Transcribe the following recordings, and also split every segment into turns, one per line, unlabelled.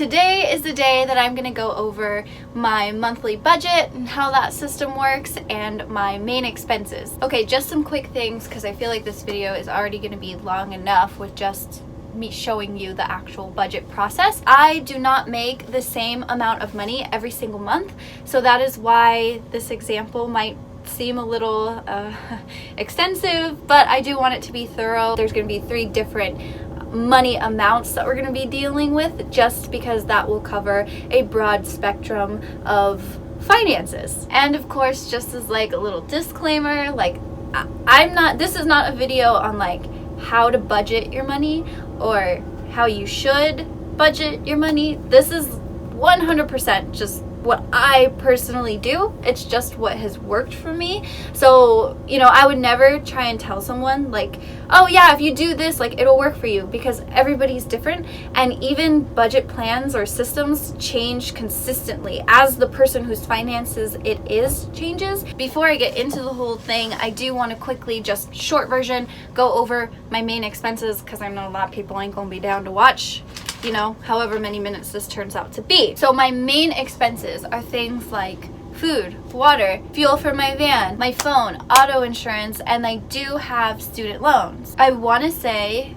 today is the day that I'm gonna go over my monthly budget and how that system works and my main expenses. Okay, just some quick things because I feel like this video is already gonna be long enough with just me showing you the actual budget process. I do not make the same amount of money every single month, so that is why this example might seem a little extensive, but I do want it to be thorough. There's going to be 3 different money amounts that we're going to be dealing with, just because that will cover a broad spectrum of finances. And of course, just as like a little disclaimer, like this is not a video on like how to budget your money or how you should budget your money. This is 100% just what I personally do. It's just what has worked for me. So, you know, I would never try and tell someone like, oh yeah, if you do this, like it'll work for you, because everybody's different, and even budget plans or systems change consistently as the person whose finances it is changes. Before I get into the whole thing, I do want to quickly, just short version, go over my main expenses, because I know a lot of people ain't gonna be down to watch, you know, however many minutes this turns out to be. So my main expenses are things like food, water, fuel for my van, my phone, auto insurance, and I do have student loans. I want to say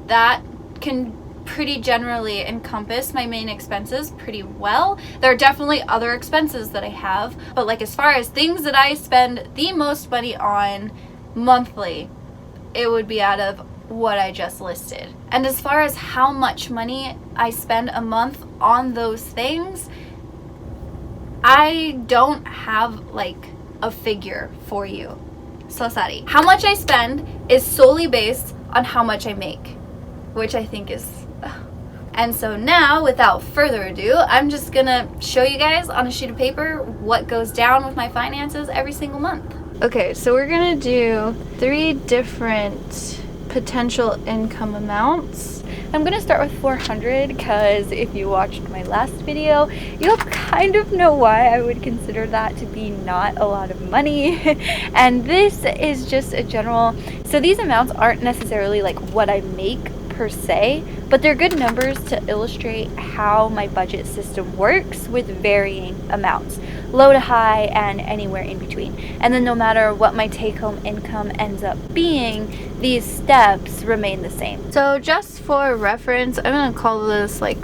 that can pretty generally encompass my main expenses pretty well. There are definitely other expenses that I have, but like as far as things that I spend the most money on monthly, it would be out of what I just listed. And as far as how much money I spend a month on those things, I don't have like a figure for you. So sorry. How much I spend is solely based on how much I make, which I think is and so now, without further ado, I'm just gonna show you guys on a sheet of paper what goes down with my finances every single month. Okay, so we're gonna do 3 different potential income amounts. I'm gonna start with 400 because if you watched my last video, you'll kind of know why I would consider that to be not a lot of money. And this is just a general, so these amounts aren't necessarily like what I make per se, but they're good numbers to illustrate how my budget system works with varying amounts, low to high and anywhere in between. And then no matter what my take-home income ends up being, these steps remain the same. So just for reference, I'm gonna call this like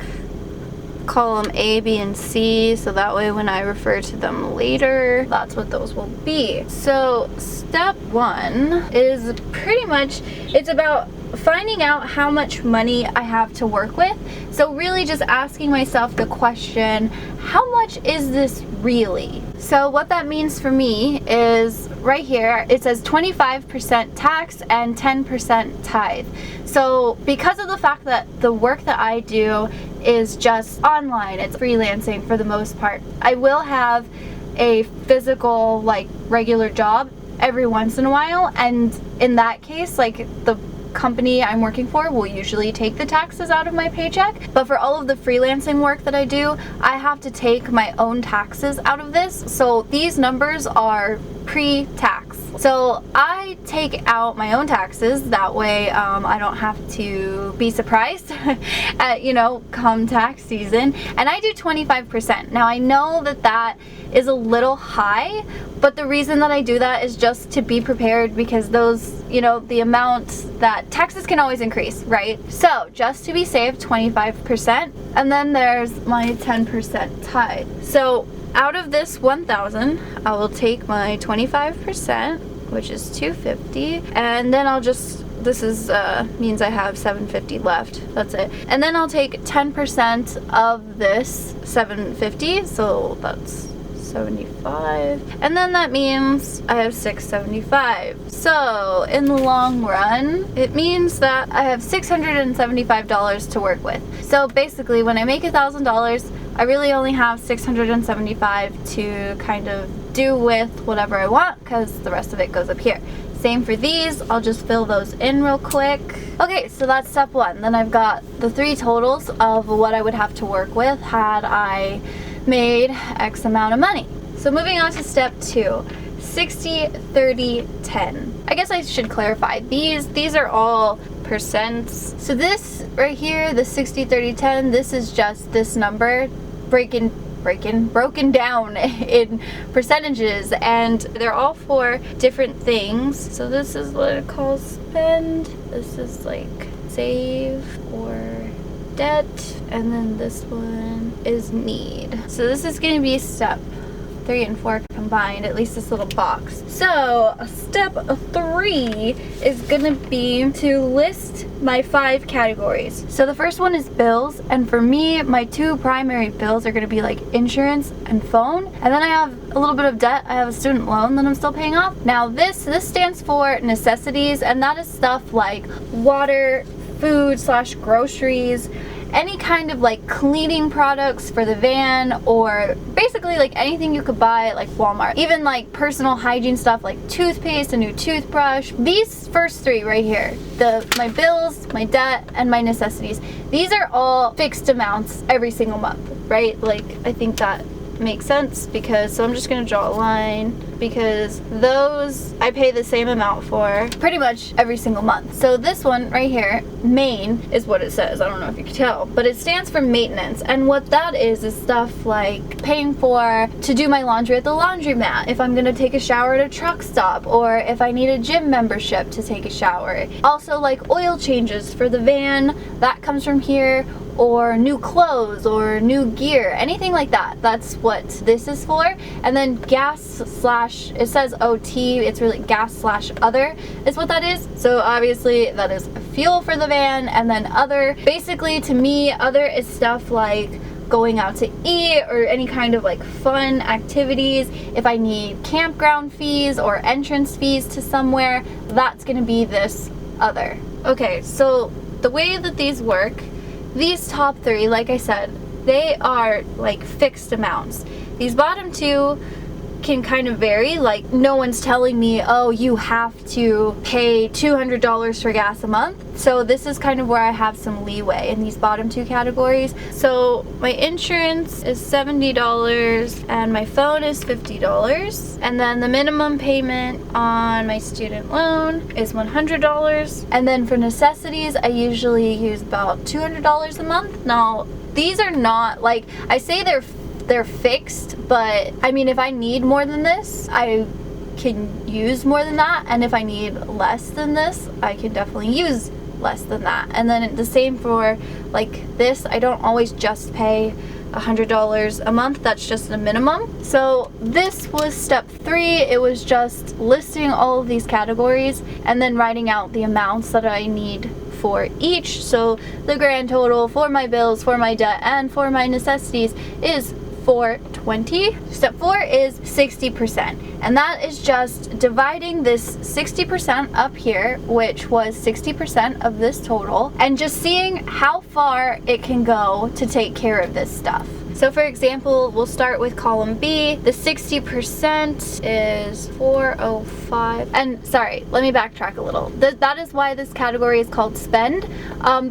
column A, B, and C, so that way when I refer to them later, that's what those will be. So step 1 is pretty much, it's about finding out how much money I have to work with. So really just asking myself the question, how much is this really? So what that means for me is right here, it says 25% tax and 10% tithe. So because of the fact that the work that I do is just online, it's freelancing for the most part, I will have a physical like regular job every once in a while, and in that case, like the company I'm working for will usually take the taxes out of my paycheck, but for all of the freelancing work that I do, I have to take my own taxes out of this. So these numbers are pre-tax. So I take out my own taxes, that way I don't have to be surprised at, you know, come tax season, and I do 25%. Now I know that that is a little high, but the reason that I do that is just to be prepared, because those, you know, the amounts that taxes can always increase, right? So just to be safe, 25%, and then there's my 10% tithe. So out of this 1,000, I will take my 25%, which is $250, and then I'll just, this is means I have $750 left. That's it. And then I'll take 10% of this $750, so that's $75, and then that means I have $675. So in the long run, it means that I have $675 to work with. So basically, when I make $1,000, I really only have $675 to kind of do with whatever I want, because the rest of it goes up here. Same for these, I'll just fill those in real quick. Okay, so that's step 1. Then I've got the 3 totals of what I would have to work with had I made X amount of money. So moving on to step 2, 60, 30, 10. I guess I should clarify, these are all percents. So this right here, the 60, 30, 10, this is just this number broken down in percentages, and they're all for different things. So this is what it calls spend, this is like save or debt, and then this one is need. So this is going to be step 3 and 4 combined, at least this little box. So step 3 is gonna be to list my 5 categories. So the first one is bills, and for me, my 2 primary bills are gonna be like insurance and phone, and then I have a little bit of debt. I have a student loan that I'm still paying off. Now this stands for necessities, and that is stuff like water, food / groceries, any kind of like cleaning products for the van, or basically like anything you could buy at like Walmart. Even like personal hygiene stuff like toothpaste, a new toothbrush. These first 3 right here, my bills, my debt, and my necessities, these are all fixed amounts every single month, right? Like I think that makes sense, because so I'm just gonna draw a line, because those I pay the same amount for pretty much every single month. So this one right here, main, is what it says. I don't know if you can tell, but it stands for maintenance, and what that is stuff like paying for to do my laundry at the laundromat, if I'm gonna take a shower at a truck stop, or if I need a gym membership to take a shower. Also like oil changes for the van, that comes from here, or new clothes or new gear, anything like that. That's what this is for. And then gas / it says OT, it's really gas / other is what that is. So obviously that is fuel for the van, and then other, basically to me, other is stuff like going out to eat or any kind of like fun activities. If I need campground fees or entrance fees to somewhere, that's gonna be this other. Okay, so the way that these work, these top 3, like I said, they are like fixed amounts. These bottom 2 can kind of vary, like no one's telling me, oh, you have to pay $200 for gas a month. So this is kind of where I have some leeway in these bottom 2 categories. So my insurance is $70 and my phone is $50, and then the minimum payment on my student loan is $100, and then for necessities I usually use about $200 a month. Now these are not, like, I say they're fixed, but I mean, if I need more than this, I can use more than that, and if I need less than this, I can definitely use less than that. And then the same for like this, I don't always just pay $100 a month, that's just the minimum. So this was step 3. It was just listing all of these categories and then writing out the amounts that I need for each. So the grand total for my bills, for my debt, and for my necessities is $420. Step 4 is 60%, and that is just dividing this 60% up here, which was 60% of this total, and just seeing how far it can go to take care of this stuff. So for example, we'll start with column B. The 60% is 405. And sorry, let me backtrack a little. That is why this category is called spend,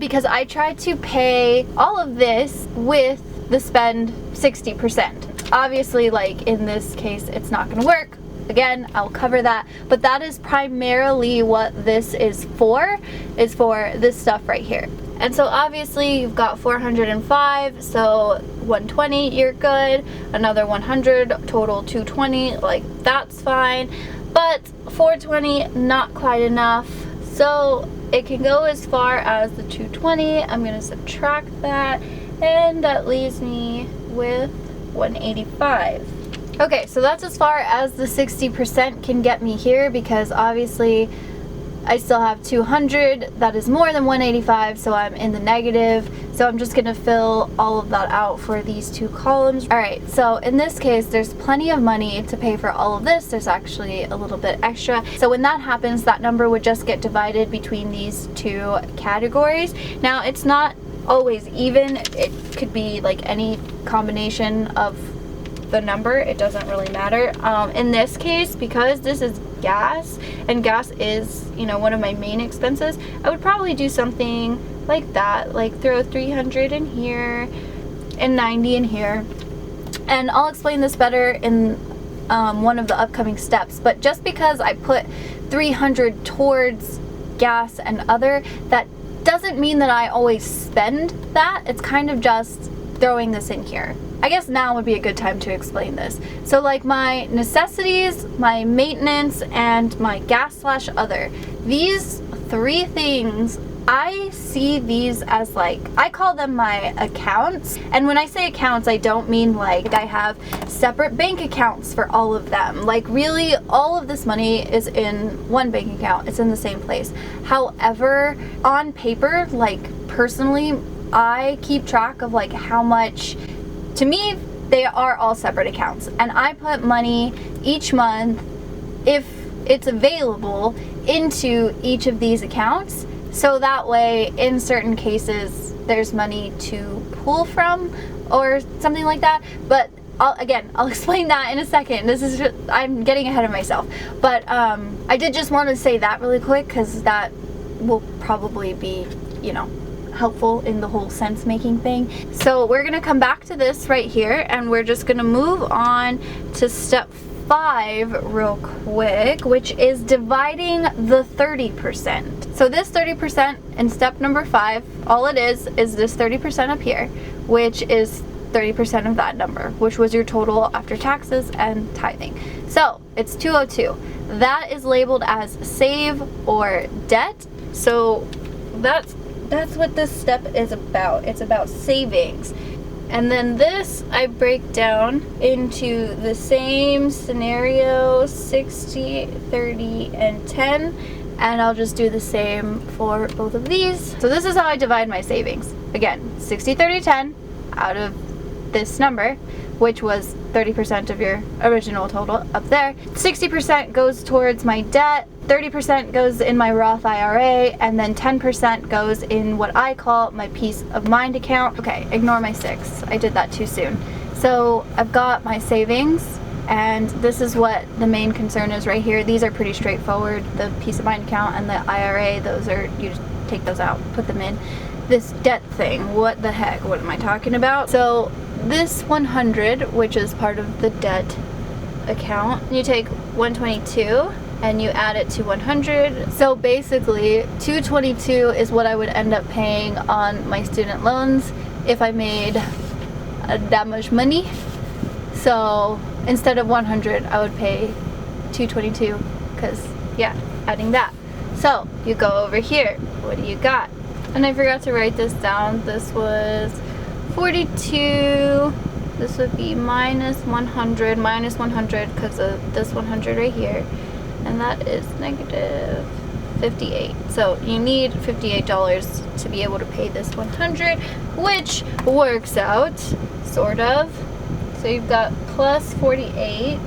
because I tried to pay all of this with the spend 60%. Obviously, like in this case, it's not gonna work. Again, I'll cover that, but that is primarily what this is for this stuff right here. And so obviously you've got 405, so 120, you're good. Another 100, total 220, like that's fine. But 420, not quite enough. So it can go as far as the 220. I'm gonna subtract that, and that leaves me with 185. Okay, so that's as far as the 60% can get me here, because obviously I still have 200, that is more than 185, so I'm in the negative. So I'm just gonna fill all of that out for these 2 columns. All right, so in this case, there's plenty of money to pay for all of this. There's actually a little bit extra. So when that happens, that number would just get divided between these 2 categories. Now, it's not always even. It could be like any combination of the number, it doesn't really matter. In this case, because this is gas, and gas is, you know, one of my main expenses, I would probably do something like that, like throw 300 in here and 90 in here. And I'll explain this better in one of the upcoming steps, but just because I put 300 towards gas and other, that doesn't mean that I always spend that. It's kind of just throwing this in here. I guess now would be a good time to explain this. So like my necessities, my maintenance, and my gas/other. These 3 things, I see these as like, I call them my accounts. And when I say accounts, I don't mean like I have separate bank accounts for all of them. Like really, all of this money is in one bank account. It's in the same place. However, on paper, like personally, I keep track of like how much, to me, they are all separate accounts. And I put money each month, if it's available, into each of these accounts. So that way, in certain cases, there's money to pull from or something like that. But I'll explain that in a second. I'm getting ahead of myself. But I did just want to say that really quick because that will probably be, you know, helpful in the whole sense making thing. So we're gonna come back to this right here, and we're just gonna move on to step 5 real quick, which is dividing the 30%. So this 30% in step number 5, all it is this 30% up here, which is 30% of that number, which was your total after taxes and tithing. So it's 202. That is labeled as save or debt. So that's what this step is about. It's about savings. And then this I break down into the same scenario, 60, 30, and 10. And I'll just do the same for both of these. So this is how I divide my savings. Again, 60, 30, 10 out of this number, which was 30% of your original total up there. 60% goes towards my debt, 30% goes in my Roth IRA, and then 10% goes in what I call my peace of mind account. Okay, ignore my 6. I did that too soon. So I've got my savings, and this is what the main concern is right here. These are pretty straightforward. The peace of mind account and the IRA, those are, you just take those out, put them in. This debt thing, what the heck, what am I talking about? So this 100, which is part of the debt account, you take 122 and you add it to 100. So basically 222 is what I would end up paying on my student loans if I made that much money. So instead of 100, I would pay 222 because, yeah, adding that. So you go over here, what do you got? And I forgot to write this down. This was 42. This would be minus 100 because of this 100 right here. And that is negative 58. So you need $58 to be able to pay this 100, which works out, sort of. So you've got plus 48.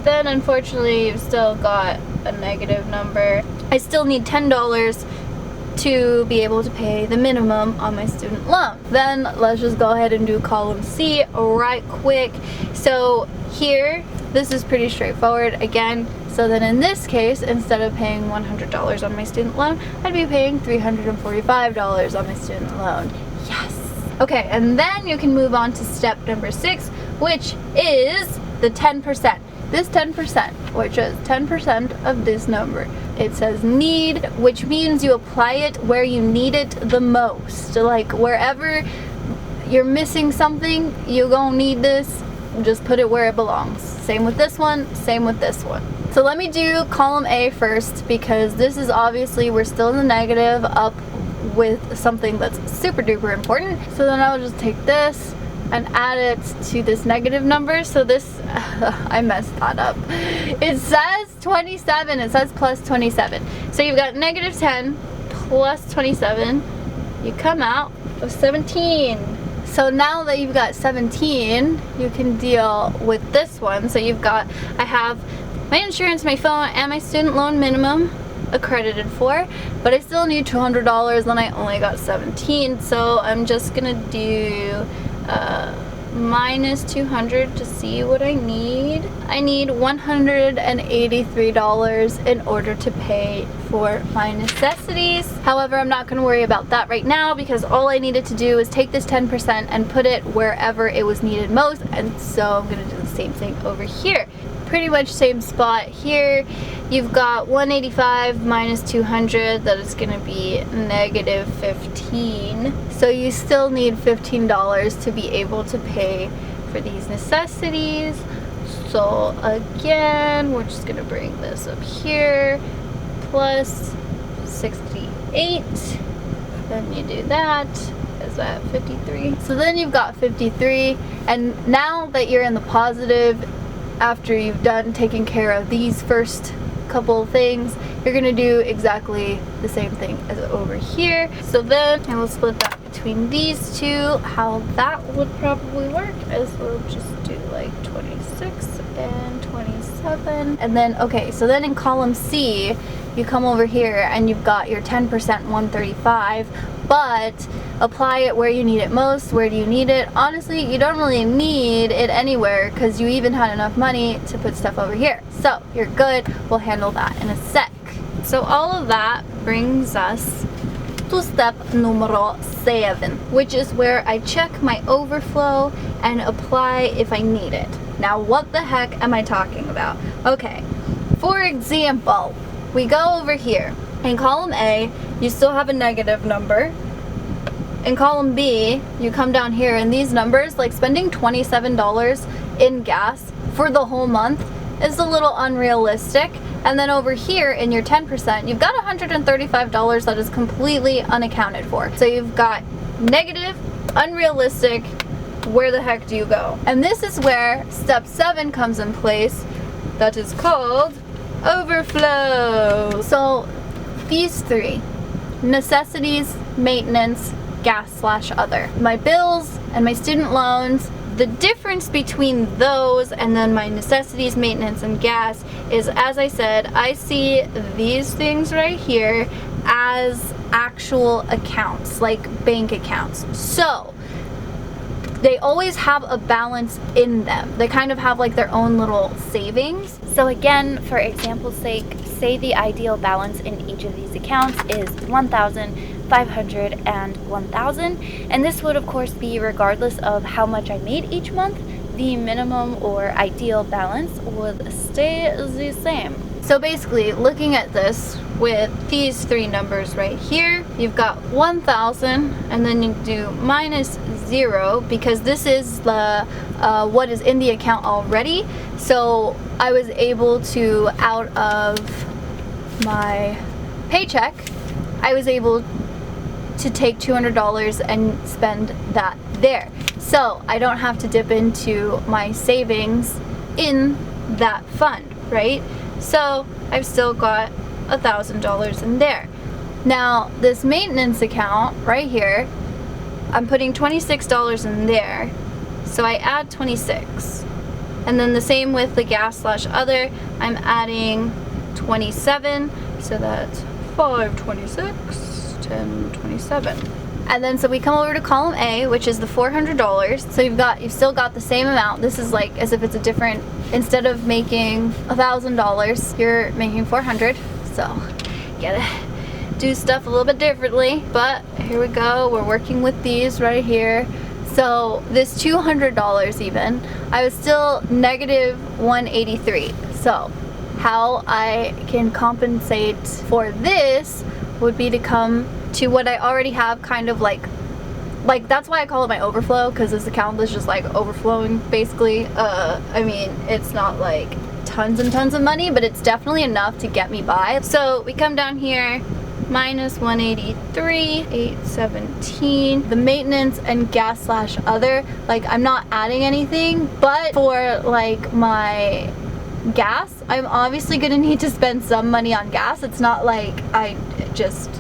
Then unfortunately you've still got a negative number. I still need $10 to be able to pay the minimum on my student loan. Then let's just go ahead and do column C right quick. So here, this is pretty straightforward again. So then in this case, instead of paying $100 on my student loan, I'd be paying $345 on my student loan. Yes! Okay, and then you can move on to step number 6, which is the 10%. This 10%, which is 10% of this number. It says need, which means you apply it where you need it the most. Like wherever you're missing something, you're gonna need this, just put it where it belongs. Same with this one, same with this one. So let me do column A first, because this is obviously, we're still in the negative up with something that's super duper important. So then I'll just take this and add it to this negative number. So this, I messed that up. It says 27, it says plus 27. So you've got negative 10 plus 27, you come out with 17. So now that you've got 17, you can deal with this one. So you've got, I have my insurance, my phone, and my student loan minimum accredited for, but I still need $200 and I only got 17. So I'm just gonna do minus 200 to see what I need. I need $183 in order to pay for my necessities. However, I'm not going to worry about that right now because all I needed to do is take this 10% and put it wherever it was needed most, and so I'm going to do the same thing over here. pretty much same spot here. You've got 185 minus 200, that is going to be negative 15. So you still need $15 to be able to pay for these necessities. So again, we're just going to bring this up here, plus 68. Then you do that. Is that 53? So then you've got 53, and now that you're in the positive, after you've done taking care of these first couple of things, you're gonna do exactly the same thing as over here. So then I will split that between these two. How that would probably work is we'll just do like 26 and 27. And then, okay, so then in column C, you come over here and you've got your 10% 135, but apply it where you need it most. Where do you need it? Honestly, you don't really need it anywhere because you even had enough money to put stuff over here. So you're good. We'll handle that in a sec. So all of that brings us to step numero 7, which is where I check my overflow and apply if I need it. Now, what the heck am I talking about? Okay, for example, we go over here. In column A, you still have a negative number. In column B, you come down here, and these numbers, like spending $27 in gas for the whole month is a little unrealistic. And then over here in your 10%, you've got $135 that is completely unaccounted for. So you've got negative, unrealistic, where the heck do you go? And this is where step 7 comes in place. That is called overflow. So these three, necessities, maintenance, gas/other. My bills and my student loans, the difference between those and then my necessities, maintenance, and gas is, as I said, I see these things right here as actual accounts, like bank accounts. So they always have a balance in them. They kind of have like their own little savings. So again, for example's sake, say the ideal balance in each of these accounts is $1,500 and $1,000, and this would of course be regardless of how much I made each month. The minimum or ideal balance would stay the same. So basically, looking at this with these three numbers right here, you've got 1,000, and then you do minus 0 because this is the what is in the account already. So I was able to, out of my paycheck, I was able to take $200 and spend that there. So I don't have to dip into my savings in that fund, right? So I've still got $1,000 in there. Now this maintenance account right here, I'm putting $26 in there, so I add 26. And then the same with the gas/other, I'm adding 27, so that's 526, 1027. And then so we come over to column A, which is the $400. So you've still got the same amount. This is like as if it's a different, instead of making $1,000, you're making 400. So you gotta do stuff a little bit differently. But here we go, we're working with these right here. So this $200 even, I was still negative 183. So how I can compensate for this would be to come to what I already have, kind of like that's why I call it my overflow, because this account is just like overflowing basically. I mean, it's not like tons and tons of money, but it's definitely enough to get me by. So we come down here, minus 183, 817. The maintenance and gas/other, like I'm not adding anything, but for like my gas, I'm obviously gonna need to spend some money on gas. It's not like I just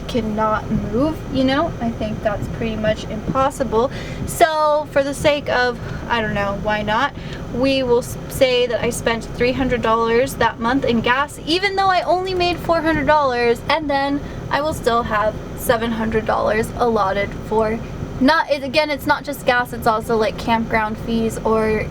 cannot move, you know. I think that's pretty much impossible. So for the sake of, I don't know, why not, we will say that I spent $300 that month in gas, even though I only made $400, and then I will still have $700 allotted for, again, it's not just gas, it's also like campground fees or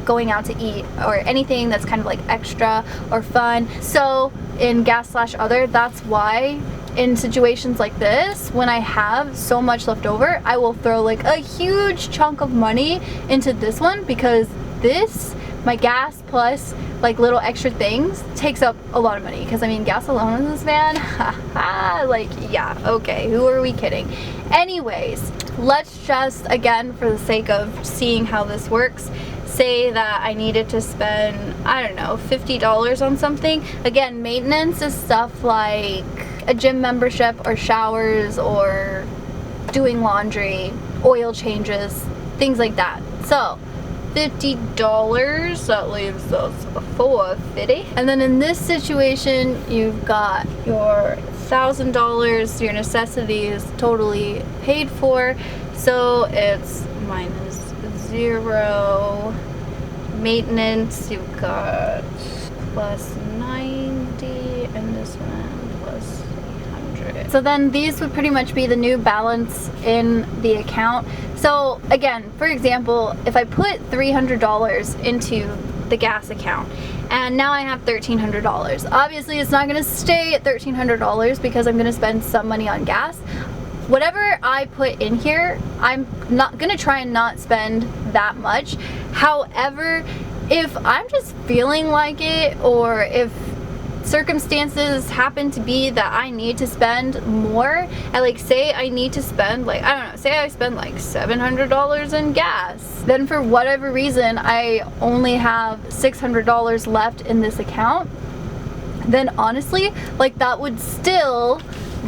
going out to eat or anything that's kind of like extra or fun. So in gas/other, that's why in situations like this, when I have so much left over, I will throw like a huge chunk of money into this one, because this my gas plus like little extra things takes up a lot of money, because I mean gas alone in this van, like yeah, okay, who are we kidding? Anyways, let's just, again, for the sake of seeing how this works, say that I needed to spend, I don't know, $50 on something. Again, maintenance is stuff like a gym membership or showers or doing laundry, oil changes, things like that. So $50, that leaves us $450. And then in this situation, you've got your $1,000, your necessities totally paid for, so it's minus 0. Maintenance, you've got plus 90, and this one plus 800. So then these would pretty much be the new balance in the account. So again, for example, if I put $300 into the gas account and now I have $1,300, obviously it's not going to stay at $1,300 because I'm going to spend some money on gas. Whatever I put in here, I'm not going to try and not spend that much. However, if I'm just feeling like it, or if circumstances happen to be that I need to spend more, and like say I need to spend like, I don't know, say I spend like $700 in gas, then for whatever reason I only have $600 left in this account, then honestly, like that would still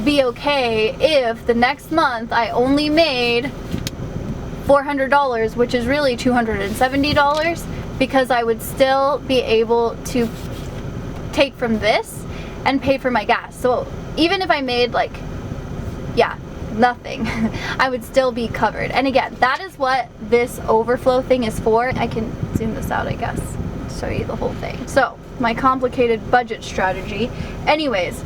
be okay if the next month I only made $400, which is really $270, because I would still be able to take from this and pay for my gas. So even if I made like, yeah, nothing, I would still be covered. And again, that is what this overflow thing is for. I can zoom this out, I guess, show you the whole thing. So my complicated budget strategy. Anyways,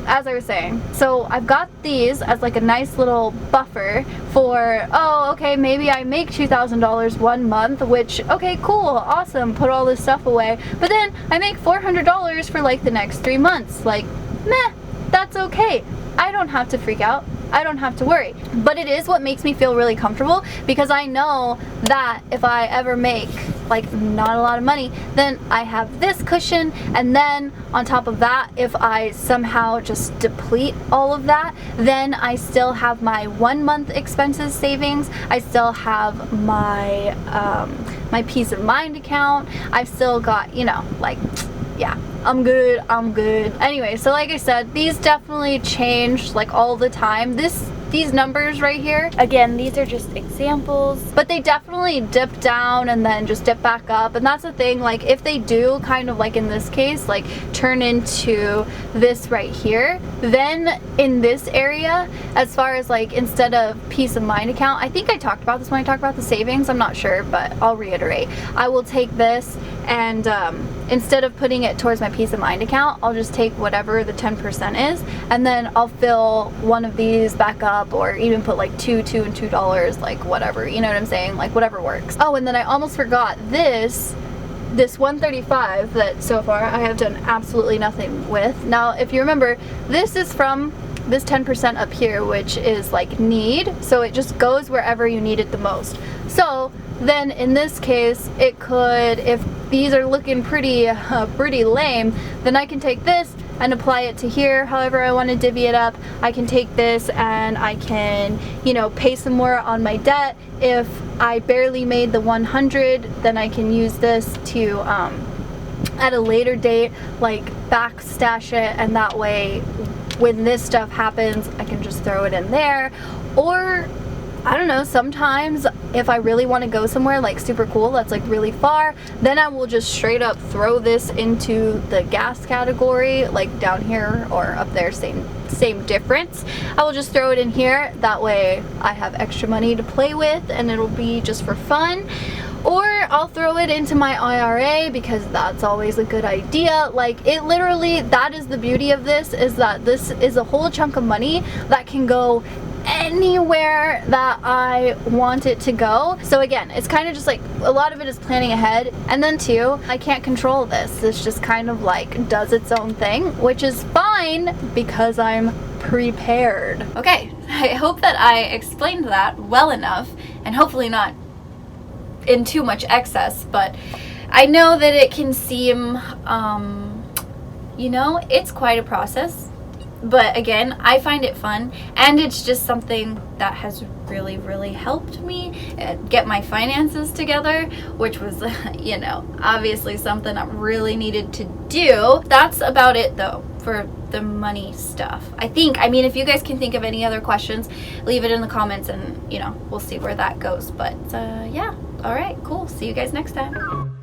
as I was saying, so I've got these as like a nice little buffer for, oh, okay, maybe I make $2,000 one month, which, okay, cool, awesome, put all this stuff away, but then I make $400 for like the next 3 months. Like, meh, that's okay. I don't have to freak out. I don't have to worry. But it is what makes me feel really comfortable, because I know that if I ever make like not a lot of money, then I have this cushion, and then on top of that, if I somehow just deplete all of that, then I still have my 1 month expenses savings. I still have my my peace of mind account. I've still got, you know, like, yeah, I'm good, I'm good. Anyway, so like I said, these definitely change like all the time. These numbers right here, again, these are just examples, but they definitely dip down and then just dip back up. And that's the thing, like if they do kind of like in this case, like turn into this right here, then in this area, as far as like instead of peace of mind account, I think I talked about this when I talked about the savings, I'm not sure, but I'll reiterate. I will take this and instead of putting it towards my peace of mind account, I'll just take whatever the 10% is, and then I'll fill one of these back up, or even put like $2 and $2, like whatever, you know what I'm saying, like whatever works. Oh, and then I almost forgot this $135 that so far I have done absolutely nothing with. Now, if you remember, this is from this 10% up here, which is like need, so it just goes wherever you need it the most. So then in this case, it could, if these are looking pretty lame, then I can take this and apply it to here however I want to divvy it up. I can take this and I can, you know, pay some more on my debt. If I barely made the 100, then I can use this to at a later date like backstash it, and that way when this stuff happens I can just throw it in there. Or I don't know, sometimes if I really want to go somewhere like super cool that's like really far, then I will just straight up throw this into the gas category, like down here or up there, same difference. I will just throw it in here, that way I have extra money to play with and it'll be just for fun. Or I'll throw it into my IRA, because that's always a good idea. Like, it literally, that is the beauty of this, is that this is a whole chunk of money that can go anywhere that I want it to go. So again, it's kind of just like a lot of it is planning ahead. And then too, I can't control this. It's just kind of like does its own thing, which is fine because I'm prepared. Okay, I hope that I explained that well enough, and hopefully not in too much excess, but I know that it can seem, you know, it's quite a process. But again, I find it fun, and it's just something that has really, really helped me get my finances together, which was, you know, obviously something I really needed to do. That's about it though for the money stuff. I mean, if you guys can think of any other questions, leave it in the comments and, you know, we'll see where that goes. But yeah, all right, cool. See you guys next time.